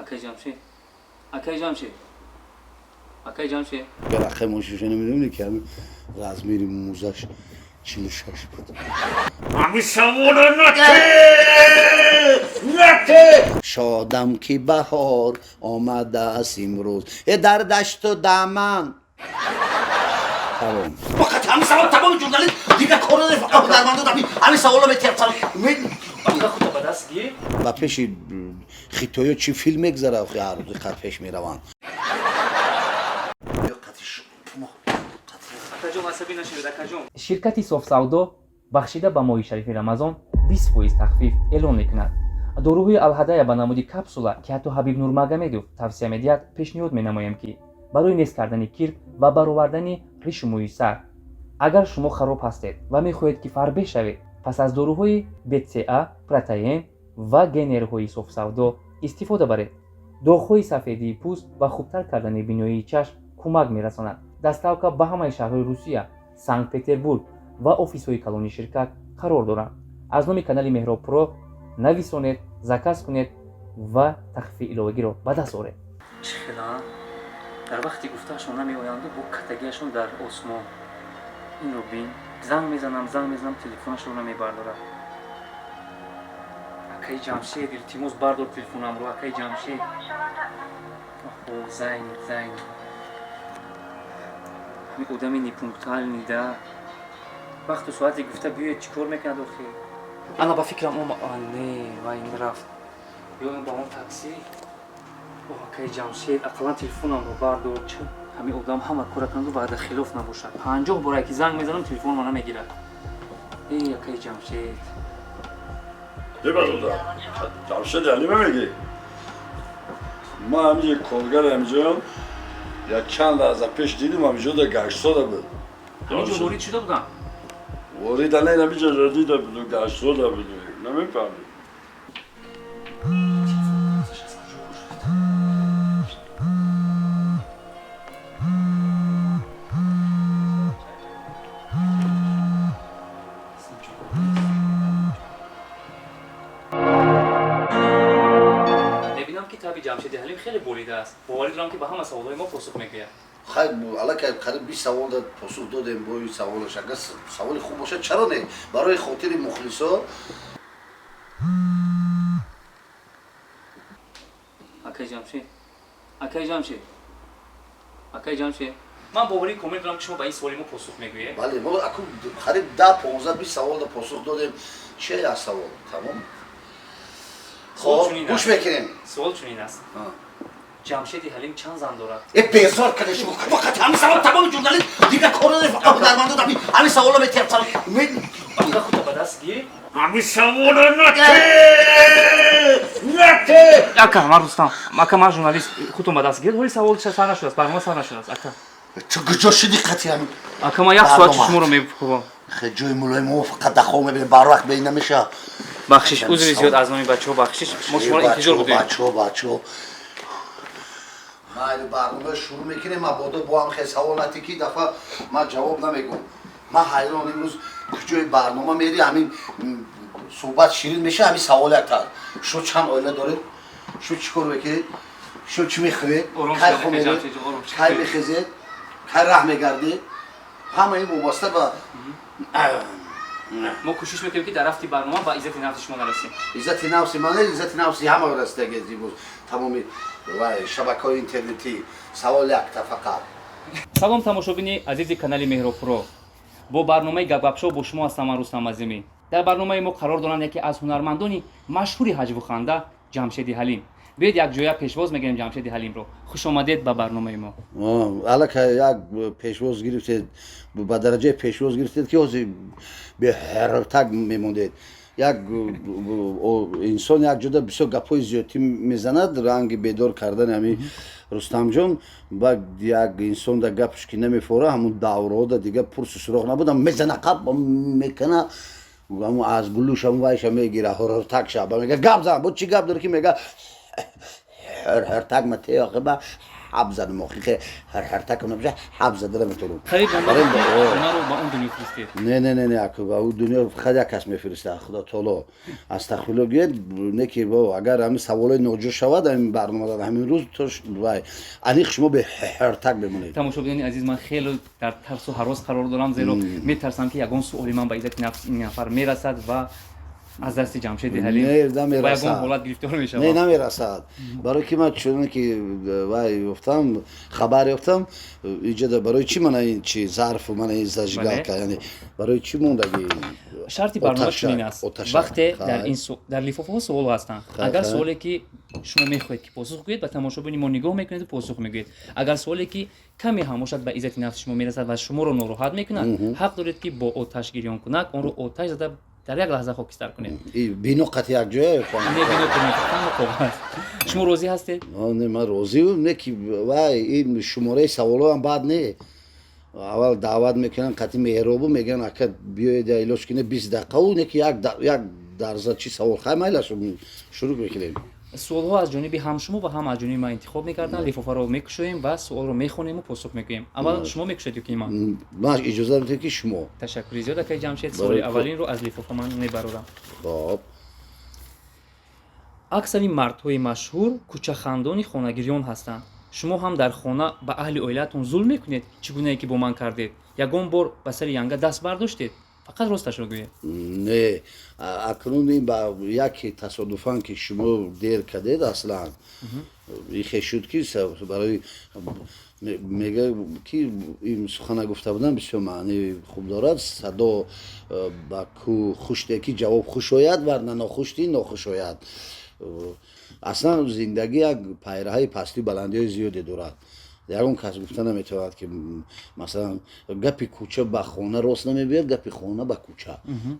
Akay Jamshid. Akay Jamshid. Akay Jamshid. بالاخره مشوشه نمیدونی که همین رزمیری موزش 46 بود همین سوال نته شادم که بهار آمده است امروز در دشت و دمن تمام فقط همین سوال تمام جورنالیست دیگه کار نداره فقط درمانده همین سوال رو بهتر Baka khuda ba dast gir. و پیش خیتویو چی فیلم میگذره آخه هر روز خط پیش میرون Akajom asabi nashid akajom. ширкати софсавдо бахшида ба моҳи шарифи рамазон 20% тахфиф эълон мекунад. дорӯҳои алҳадая ба намуди капсула ки ҳатто ҳабиб нурмагомедов тавсия медиҳад пешниҳод менамоям ки барои нест кардани кир ва баровардани ришу мӯи сар агар шумо хароб ҳастед ва мехоҳед ки фарбеҳ шавед пас аз дорӯҳои бца протеин ва генерҳои софсавдо истифода баред. доғҳои сафедии пӯст ва хубтар кардани биноии чашм кӯмак мерасонад. даставка ба ҳамаи шаҳрҳои русия, санкт петербург ва офисҳои калони ширкат қарор доранд. аз номи канали меҳроб про нависонед, заказ кунед ва тахфифи иловагиро ба даст оред. Chkhela. Dar vaqti guftashon nameoyandu bu katagiyashon dar osmon. Inro bin. Zang mezanam, telefonashon namebardorad. Akay Jamshid, iltimos bardor telefonamro, Akay Jamshid. Oho, zayn. Hamin odami nepunktualni da. Vaqtu soati gufta biyad chikor mekund oxe. Ana ba fikram ne, va in raft. Yo'in ba on taksi. Akay Jamshid, aqlan telefonamro bardor. Hamin odam hamma ko'rakandu ba'da xilof naboshad. 50 bor ki zang mezanam telefon mana megirad. Ey Akay Jamshid. ببرد جمشید علی میگی ما همین کولگر همینجا یا چند لحظه پیش دیدیم همینجا در گشتاده بود Haminjo vorид shida budam. ورید نه همینجا ردیده بود گشتاده بود نمیفهمی Mebinam ki tabi Jamshid Halim kheli bolida ast. Bovari daram ki ba hama savolhoy ma posukh megӯяд. خیلی الان که قریب 20 سوال داد پاسخ دادیم با این سوالش اگر سوال خوب باشه چرا نه برای خاطر مخلصا Akay Jamshid. Man bovari komment daram ki shuma ba in savoli ma posukh megӯяд. بله ما اكو قریب 10 15 20 سوال داد پاسخ دادیم چه از سوال تمام خب گوش بکنیم Savol chunin ast. Jamshid Halim chand zan dorad? بهزار کنش فقط همین سوال تمام جورنالیست دیگه کار نداره فقط درمانده همین سوال رو بهتر Baka khuda ba dast gir. همین سوال نته Aka man Rustam. Aka man jurnalist khudum ba dast gir. Holi savol sar nashudaст, barmo sar nashuдаст. Aka. چه گجاشی دقتی همین Aka man yak soat shumoro mebkhobam. خیلی جای مولای ما فقط دخواه میبینیم بر وقت بین نمیشه Bakhshish uzri ziyod az nomi bacheho bakhshish. Ma shuma ro intizor budim. بچه ما این برنامه شروع میکنیم مبادا با هم خیلی سوال نتی که دفعه ما جواب نمیگم ما حیران امروز کجای برنامه میری همین صحبت شیرین میشه همین سوال اکتر شو چند آیله داره شو چی کار بکنه شو چی میخواه خیلی خواه میره خیلی میخزه خیلی رح میگرده همه این وابسته به ما کوشش میکنیم که در رفتی برنامه با عزت نفس شما نرسیم. عزت نفسی منه عزت نفسی همه راسته گذی بود تمامی و شبکه‌های اینترنتی سوال یک فقط салом тамошобини азизи канали меҳроб про бо барномаи гапгапшо бо шумо ҳастам ман рустам азимӣ. дар барномаи мо қарор доранд яке аз ҳунармандони машҳури ҳаҷвуханда ҷамшеди ҳалим. биёед як ҷоя пешвоз мегирем ҷамшеди ҳалимро. хушомадед ба барномаи мо. حالا که یک پیشواز گرفتید با درجه پیشواز گرفتید که حاضر به هرتگ میموندید یک انسان یک جدا بسیار گپای زیادی میزند رنگ بیدار کردن همین رستم جان بعد یک انسان در گپش که نمیفوره همون دوره دا دیگه پرس سراغ نبود میزنه قب میکنه همون از گلوش هم وایش میگیره هرتگ شب میگه گپ زن بود چی گپ داره که میگه هرتگ مته آقا با حب زدم مخی هر کنم بشه حب زده نمیتونم خرید برای اونا رو با اون دنیا فرستید. نه اکو با اون دنیا خدا کس میفرسته خدا تعالی استغفرالله گید نکی با اگر همین سوالای نوجو شود همین برنامه داد همین روز توش وای انیخ شما به هرتک بمونید. تماشاگران عزیز من خیلی در ترس و هراس قرار دارم زیرا میترسم که یگان سوالی من به عزت نفس این نفر میرسد و از دست جمشید دهلی و یگان حالت گرفتار میشم. نه نمیرسد برای که من چون که وای گفتم خبر یافتم ایجاد برای چی من این چی ظرف من این زجگاه که یعنی برای چی موندگی شرطی برنامه این است وقتی در این در لیفافه سوال هستند اگر سوالی که شما میخواهید که پاسخ بدید و تماشاگران ما نگاه میکنید و پاسخ میگویید اگر سوالی که کمی هم باشد به عزت نفس شما میرسد و شما رو ناراحت میکند حق دارید که با آتش گریان کنید اون رو آتش زده در یک لحظه خاکستر کنید. بینو قطعی یک جای نه بینو کنید شما روزی هستید؟ نه من روزی نه که وای این شماره سوالا هم بعد نه اول دعوت میکنن قطعی مهربو میگن اگه بیاید ایلاش کنه 20 دقیقه و نه که یک درصد چی سوال خواهیم ایلاش شروع میکنیم. سوال ها از جانب هم شما و هم از جانب ما انتخاب میکردن لیفافه رو میکشویم و سوال رو میخونیم و پاسخ میگیم. اول شما میکشید که من اجازه میدید که شما تشکر زیاد که جمشید سوال اولین رو از لیفافه من میبرم. خب اکثر مردهای مشهور کوچه‌خندانی خانه‌گیریان هستند. شما هم در خانه به اهل عائلتون ظلم میکنید چگونه که با من کردید یگان بار به سر ینگه دست برداشتید فقط راستش رو گویید. نه اکنون این با یکی تصادفاً که شما دیر کردید اصلا این شد که برای میگه که این سخنه گفته بودن بسیار معنی خوب دارد صدا با خوشتی که جواب خوش آید ورنه ناخوشتی ناخوش آید. اصلا زندگی یک پیرهای پستی بلندی های زیادی دارد. یکون کس گفته نمیتواند که مثلا گپی کوچه به خانه راست نمیبید گپی خانه به کوچه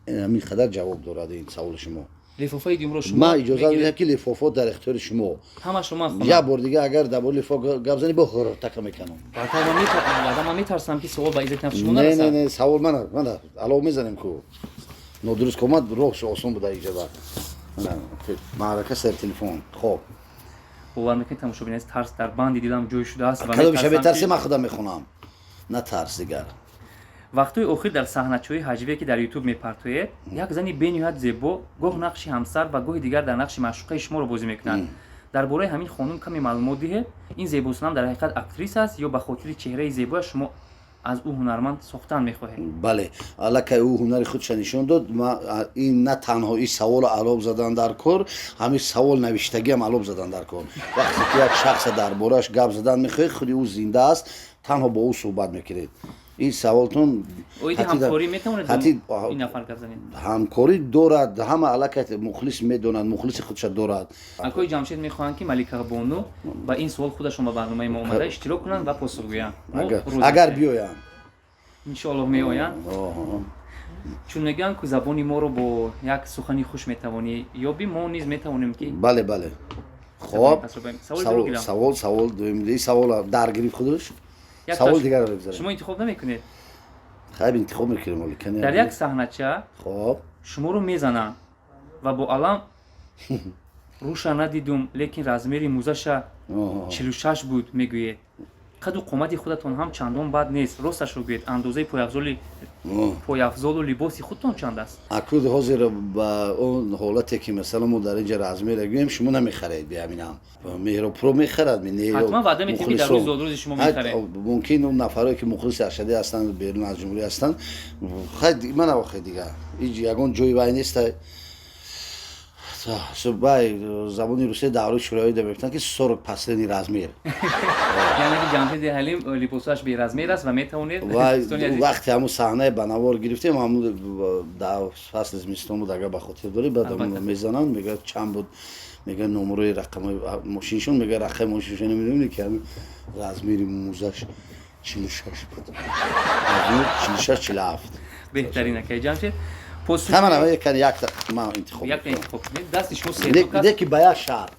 همین قدر جواب دارد این سوال شما. لیفافه دیگه رو شما ما اجازه میدم که لیفافه در اختیار شما همه شما خونه یا بار دیگه اگر در لیفافه گپ زنی با هرتک میکنم. بعد من میترسم که سوال به عزت نفس شما نرسد. نه سوال من علاوه میزنم که نادرست کمد روش آسان بوده اجازه. معرکه سر تلفن. خب باور میکنید تماشاگران ترس در بندی دیدم جوی شده است و کدام میشه ترسی من خودم میخونم نه ترس دیگر. وقتی آخر در صحنه‌چوی هجویه که در یوتیوب میپرتوید یک زنی بنیاد زیبا گاه نقش همسر و گاه دیگر در نقش معشوقه شما رو بازی میکنند. درباره همین خانم کمی معلومات دهید. این زیباسنام در حقیقت اکتریس است یا به خاطر چهره زیبا شما از او هنرمند ساختن میخواهید؟ بله الکی او هنر خودش نشون داد. ما این نه تنها این سوال علاب زدن در کار همین سوال نوشتگی هم علاب زدن در کار. وقتی که یک شخص دربارش گپ زدن میخواهید خودی او زنده است تنها با او صحبت میکنید. این سوالتون همکاری میتونید این نفر گپ زنید. همکاری دارد همه الکت مخلص میدونن مخلص خودش دارد. آقای جمشید میخوان که ملکه بانو با این سوال خودشون به برنامه ما اومده اشتراک کنن و پاسخ گوین. اگر بیاین ان شاء الله میآیند. چون میگن که زبانی ما رو با یک سخنی خوش میتوانی یابی ما نیز میتوانیم که بله خب سوال دویم سوال درگیری خودش سوال دیگر رو بگذاریم. شما انتخاب نمیکنید؟ خیلی انتخاب میکنیم ولی کنیم در یک صحنه‌چه خب شما رو میزنن و با علم روش ندیدم لیکن رزمیری موزش 46 بود میگوید. قد و قامت خودتون هم چندان بد نیست. راستش رو بگید اندازه پایافزال و لباسی خودتون چند است؟ اکنون حاضر با اون حالتی که مثلا ما در اینجا رزمی رگویم شما نمیخرید بیامینم مهرو پرو میخرد حتما وعده میتونی که در روز روز شما میخرید. ممکن اون نفرایی که مخلص ارشدی هستن بیرون از جمهوری هستن خیلی من واقعا دیگه هیچ یگان جوی وای نیست. صبح زبانی روسیه دعوت شورای دمیفتن که سرک پسلنی رزمیر یعنی که جمشید حلیم لباسش به رزمیر است و میتونید وقتی همون صحنه بنوار گرفتیم همون در فصل زمستون بود اگر به خاطر داری بعد میزنن میگه چند بود میگه نمره رقم ماشینشون میگه رقم ماشینشون نمیدونی که همین رزمیر موزش 46 بود 46 47 بهترینه که جمشید همه یک ما انتخاب دست شما سه دیگه باید شرط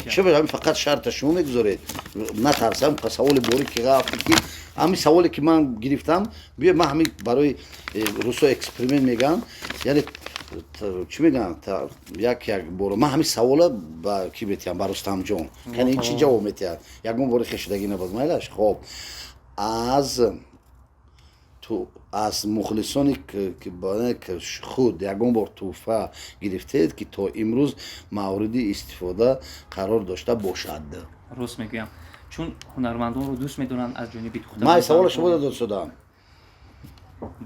چه همین فقط شرط شما میگذارید نه ترسم که سوال بوری که رفت که همین سوالی که من گرفتم بیا من همین برای روسو اکسپریمنت میگم یعنی چی میگن یک بار من همین سوالا با کی میتونم با رستم جان یعنی این چی جواب میتونم یکون بار خشدگی نبود مایلش خب از مخلصانی که خود یکون بار توفه گرفتید که تا امروز مورد استفاده قرار داشته باشد راست میگم چون هنرمندان رو دوست میدونن از جانب دختران من سوال شما داد شدم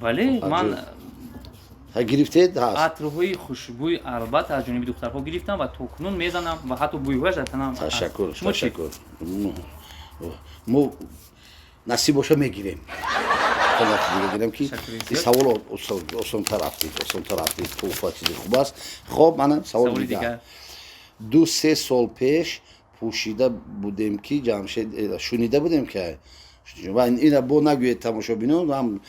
ولی من گرفتید هست عطرهای خوشبوی البته از جانب دخترها گرفتم و تا کنون میزنم و حتی بوی‌هاش در تنم هست. تشکر شما چی؟ تشکر ما نصیب باشه میگیریم دیگه گیرم که این سوال اصلا رفتید توفا چیزی خوب است خب من سوال دیگه 2-3 سال پیش پوشیده بودیم که جمشید شنیده بودیم که و این با نگوید تماشابینان هم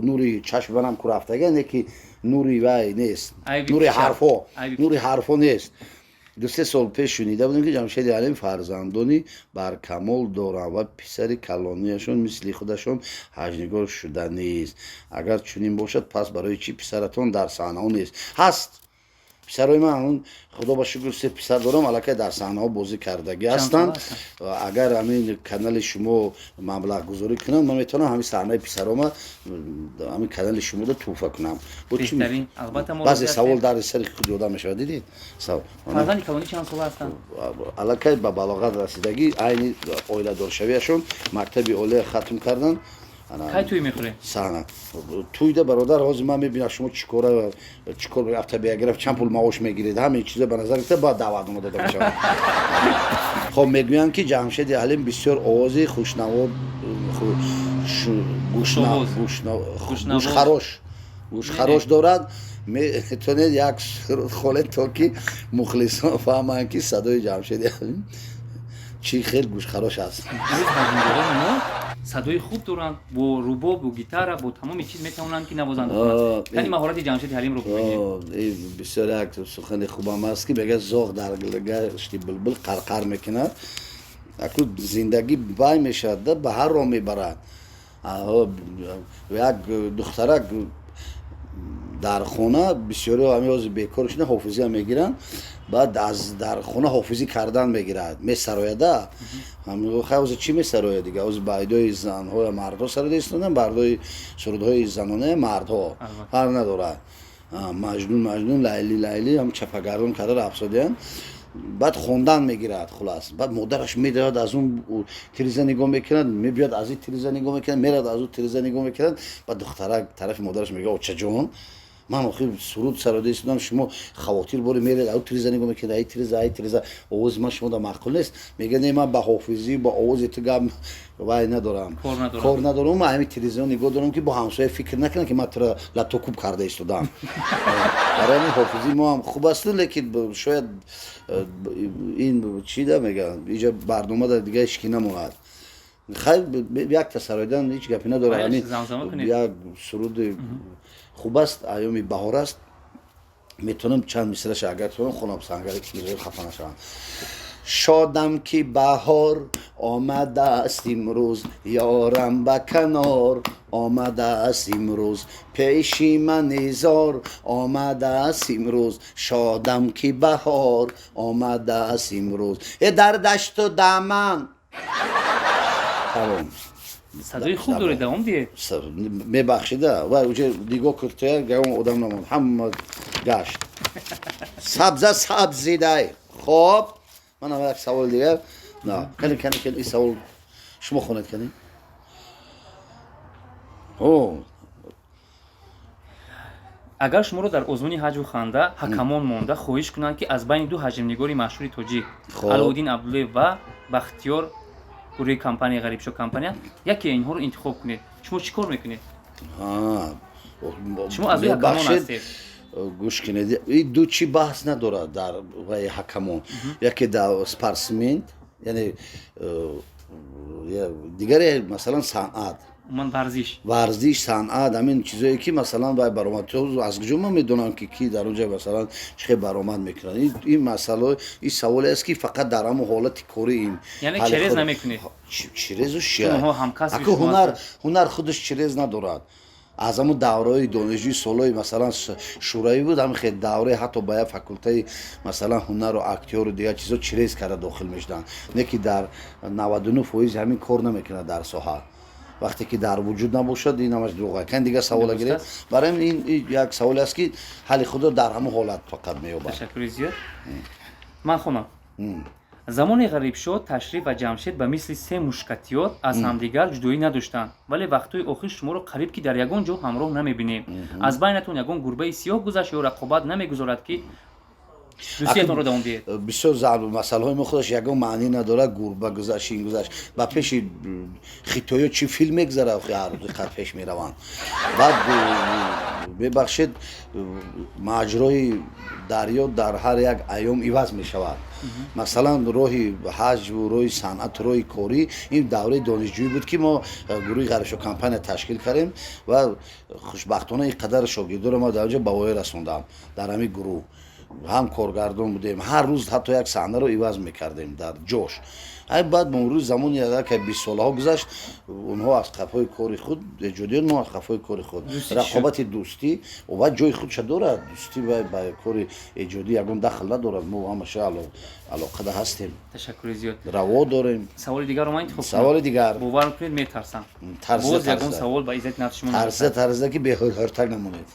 نوری چشم برم که رفتگه که نوری وای نیست نوری حرفا نیست 2-3 سال پیش شنیده بودیم که جمشید علیم فرزندانی بر کمال دارن و پسر کلانیشون مثل خودشون حجنگار شده نیست اگر چنین باشد پس برای چی پسرتون در صحنه نیست هست پسرای من خدا با شکر 3 پسر دارم الکی در صحنه ها بازی کردگی هستند اگر همین کانال شما مبلغ گذاری کنم من میتونم همین صحنه پسرام همین کانال شما رو توفه کنم بهترین البته ما بعضی سوال در سر خود جدا میشه دیدید فرزند کلانی چند سال هستن الکی به بلاغت رسیدگی عین اویله دار شویشون مکتب اولیه ختم کردن کی توی میخوره صحنه تویده برادر حاضر من میبینم شما چیکار هفته بیاگرفت چند پول معاش میگیرید همین چیزا به نظر گرفته با دعوت اومده دادم خب میگویند که جمشید حلیم بسیار آوازی خوشنوا گوش خراش دارد میتونید یک خاله تا که مخلصان فهمند که صدای جمشید حلیم چی خیلی گوش خراش است صدای خوب دارن با رباب و گیتار با تمام چیز میتونن که نوازنده کنن یعنی مهارت جمشید حلیم رو ببینید بسیار یک سخن خوبم است که بگه زاغ در گشتی بلبل قرقر میکنه اکو زندگی بای میشد به هر رو میبرد یک دخترک در خونه بسیاری همیشه بیکارشونه حافظی هم میگیرن بعد از در خونه حافظی کردن میگیرد میسراید همین خواهد چی میسراید دیگه از بایدای زنها مردها سراده استندن بردای سرودهای زنانه مردها هر ندارد مجنون لیلی هم چپگردون کرده رفسادیان بعد خوندن میگیرد خلاص بعد مادرش میدهد از اون تریزه نگاه میکند میبیاد از این تریزه نگاه میکند میرد از اون تریزه نگاه میکند بعد دخترک طرف مادرش میگه او چه جون من آخه سرود سراده استودم شما خواتیر باره میرد او تریزه نگاه میکند ای تریزه آواز من شما دا معقول نیست میگه نه من با حافظی با آواز تو گم وای ندارم کار ندارم من همین تریزه نگاه دارم که با همسایه فکر نکنن که من تو لطوکوب کرده استودم برای همین حافظی ما هم خوب است لیکن شاید این چی دا میگن اینجا برنامه در دیگه اشکی نموند خیلی یک تسرایدن هیچ گپی نداره همین یک سرود خوب است ایامی بهار است میتونم چند مثالش اگر تو خونم سنگری که خفه نشم شادم که بهار آمده است امروز یارم به کنار آمده است امروز پیشی من هزار آمده است امروز شادم که بهار آمده است امروز در دشت و دمن تمام صدای خوب داره دوام دیه میبخشیده و اوجه دیگه کرده گم آدم نمون هم گشت سبزیده خب من هم یک سوال دیگر نه کنی این سوال شما خوند کنی اگر شما رو در ازمون حج و خنده حکمان مونده خواهش کنند که از بین 2 حجمنگاری مشهور توجیه علودین عبدالله و بختیار گروه کمپانی غریب شو کمپانی یکی اینها رو انتخاب کنید شما چیکار میکنید شما از حکمان هستید گوش کنید این دو چی بحث نداره در وای حکمان یکی در سپارسمنت یعنی دیگری مثلا صنعت من ورزش صنعت همین چیزایی که مثلا وای برآمد تو از کجا من میدونم که کی در اونجا مثلا چه برآمد میکنن این مسئله این سوال است که فقط در هم حالت کاری این یعنی چریز نمیکنید چریز و شیعه هنر خودش چریز ندارد аз ҳамун давраҳои донишҷӯи солҳои масалан шӯравӣ буд ҳамин хел давраи ҳатто ба як факултаи масалан ҳунару актёру дигар чизо чирез карда дохил мешуданд не ки дар 99% ҳамин кор намекунад дар соҳа вақте ки дар вуҷуд набошад ин ҳамаш дурӯғ кан дигар савола гиред барои ин як саволе аст ки ҳалли худро дар ҳамун ҳолат фақат меёбад. ташаккури зиёд. ман хонам замоне ғарибшод ташриф ва ҷамшед ба мисли се мушкатиёр аз ҳамдигар ҷудоӣ надоштанд вале вақтҳои охир шуморо қариб ки дар ягон ҷо ҳамроҳ намебинем аз байнатон ягон гурбаи сиёҳ гузашт ё рақобат намегузорад ки дӯстиятонро давом диҳед. бисёр масъалаҳои мо худаш ягон маънӣ надорад гурба гузашт ин гузашт ба пеши хитоиё чӣ филм мегзарад ҳар рӯзи қад пеш мераванд баъд бебахшед маҷрои дарё дар ҳар як айём иваз мешавад масалан роҳи ҳаҷву роҳи санъату роҳи корӣ ин давраи донишҷӯӣ буд ки мо гурӯҳи ғарибшод компания ташкил кардем ва хушбахтона ин қадар шогирдоро мо дар ҷо ба воя расондам дар ҳамин гурӯҳ ҳам коргардон будем ҳар рӯз ҳатто як саҳнаро иваз мекардем дар ҷош ай баъд ба мурӯри замони яке 20 солаҳо гузашт онҳо аз қафои кори худ эҷодиён мо аз қафои кори худ рақобати дӯстӣ ва ҷои худша дорад дӯстӣ ба кори эҷодӣ ягон дахл надорад мо ҳамаша алоқада ҳастем. ташаккури зиёд. раво дорем. саволи дигарро ман интихоб кунам. саволи дигар бовар кунед метарсам. боз ягон савол ба иззати нафси шумо тарза ки беҳуртак намонед.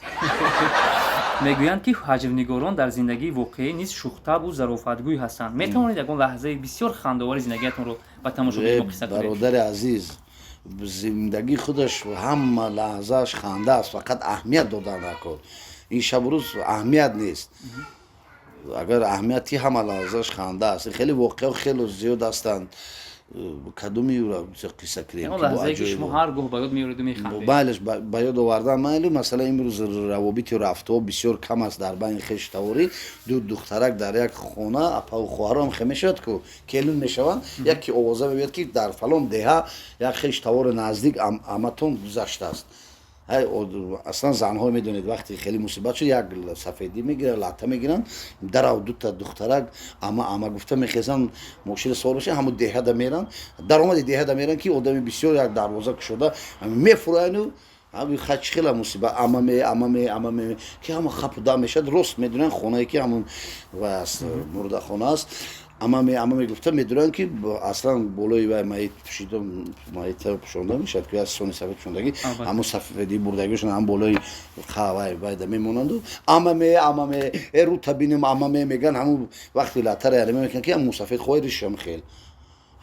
мегӯянд ки ҳаҷвнигорон дар зиндагии воқеӣ низ шухтабу зарофатгӯй ҳастанд. метавонед ягон лаҳзаи бисёр хандовари зиндагиятонро ба тамошобинон қисса кунед? бародари азиз зиндагии худаш ҳама лаҳзааш ханда аст фақат аҳамият додан накун ин шабрӯз аҳамият нест агар аҳамияти ҳама лаҳзааш ханда аст хеле воқеаҳо хеле зиёд ҳастанд кадомиро қисса кунем ягон лаҳзае ки шумо ҳар гоҳ ба ёд меориду механдед? байлеш ба ёд овардан майли масалан имрӯз равобити рафтуҳо бисёр кам аст дар байни хештаворӣ ду духтарак дар як хона апаву хоҳарам хе мешавад ку келун мешаванд яке овоза мебиёд ки дар фалон деҳа як хештавори наздик аматон гузаштааст аслан занҳо медонед вақте хеле мусибат шуд як сафедӣ мегиранд латта мегиранд дарав дута духтарак ама гуфта мехезанд мошини савор бошад ҳамун деҳада меранд даромади деҳада меранд ки одами бисёр як дарвоза кушода мефурояну хачи хела мусибат амаме ки ҳама хапу да мешад рост медонанд хонае ки ҳамун мурдахона аст амаме гуфта медонанд ки аслан болои вай маита пӯшонда мешавад ки аз сони сафед пӯшондагӣ ҳамун сафеди бурдагиошон ҳам болои вайда мемонанду амаме эру табинем амаме меган ҳамун вақти латара яле мекунанд ки ҳамун сафед хоҳи ришам хел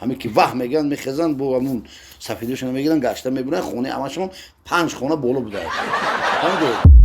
ҳамин ки ваҳ меган мехезанд бо ҳамун сафедиошона мегиранд гашта мебинанд хонаи ҳамашон 5 хона боло будааст